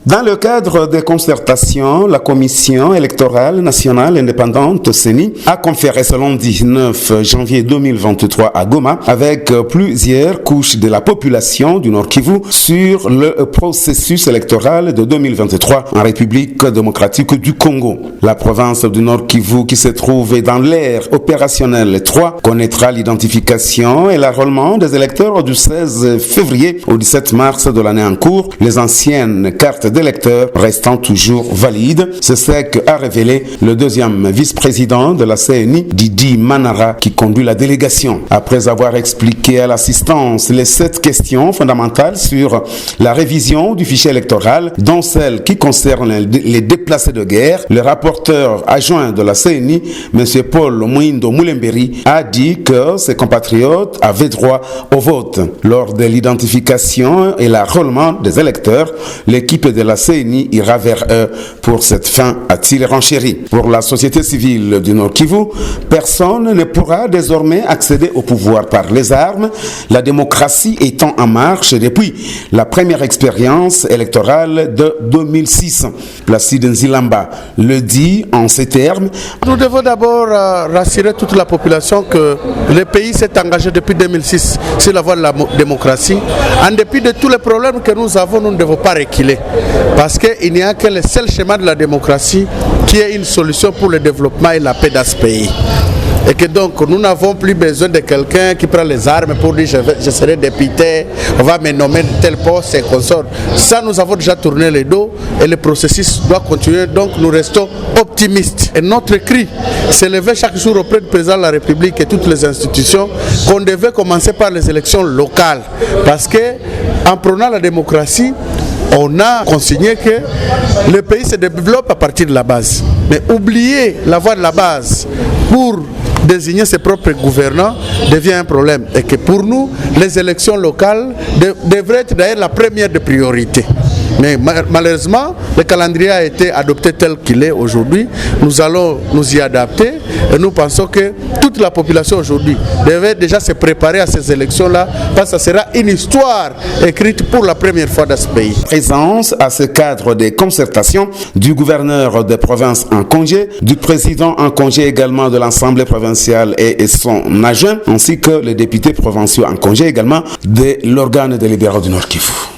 Dans le cadre des concertations, la Commission électorale nationale indépendante CENI a conféré ce lundi 9 janvier 2023 à Goma avec plusieurs couches de la population du Nord Kivu sur le processus électoral de 2023 en République démocratique du Congo. La province du Nord Kivu, qui se trouve dans l'ère opérationnelle 3, connaîtra l'identification et l'enrôlement des électeurs du 16 février au 17 mars de l'année en cours. Les anciennes cartes d'électeurs restant toujours valides. C'est ce qu'a révélé le deuxième vice-président de la CENI, Didi Manara, qui conduit la délégation. Après avoir expliqué à l'assistance les 7 questions fondamentales sur la révision du fichier électoral, dont celle qui concerne les déplacés de guerre, le rapporteur adjoint de la CENI, M. Paul Mouindo Moulemberi, a dit que ses compatriotes avaient droit au vote. Lors de l'identification et l'enrôlement des électeurs, l'équipe de la CENI ira vers eux pour cette fin, a-t-il renchéri. Pour la société civile du Nord Kivu, personne ne pourra désormais accéder au pouvoir par les armes, la démocratie étant en marche depuis la première expérience électorale de 2006. Placide Nzilamba le dit en ces termes. Nous devons d'abord rassurer toute la population que le pays s'est engagé depuis 2006 sur la voie de la démocratie. En dépit de tous les problèmes que nous avons, nous ne devons pas reculer. Parce qu'il n'y a que le seul schéma de la démocratie qui est une solution pour le développement et la paix dans ce pays. Et que donc nous n'avons plus besoin de quelqu'un qui prend les armes pour dire je serai député, on va me nommer de tel poste et consorts. Ça, nous avons déjà tourné le dos et le processus doit continuer. Donc nous restons optimistes. Et notre cri s'est levé chaque jour auprès du président de la République et toutes les institutions qu'on devait commencer par les élections locales. Parce que en prenant la démocratie, on a consigné que le pays se développe à partir de la base. Mais oublier la voie de la base pour désigner ses propres gouvernants devient un problème. Et que pour nous, les élections locales devraient être d'ailleurs la première des priorités. Mais malheureusement, le calendrier a été adopté tel qu'il est aujourd'hui. Nous allons nous y adapter et nous pensons que toute la population aujourd'hui devait déjà se préparer à ces élections-là parce que ça sera une histoire écrite pour la première fois dans ce pays. Présence à ce cadre des concertations du gouverneur des provinces en congé, du président en congé également de l'Assemblée provinciale et son adjoint, ainsi que les députés provinciaux en congé également de l'organe délibérant du Nord Kivu.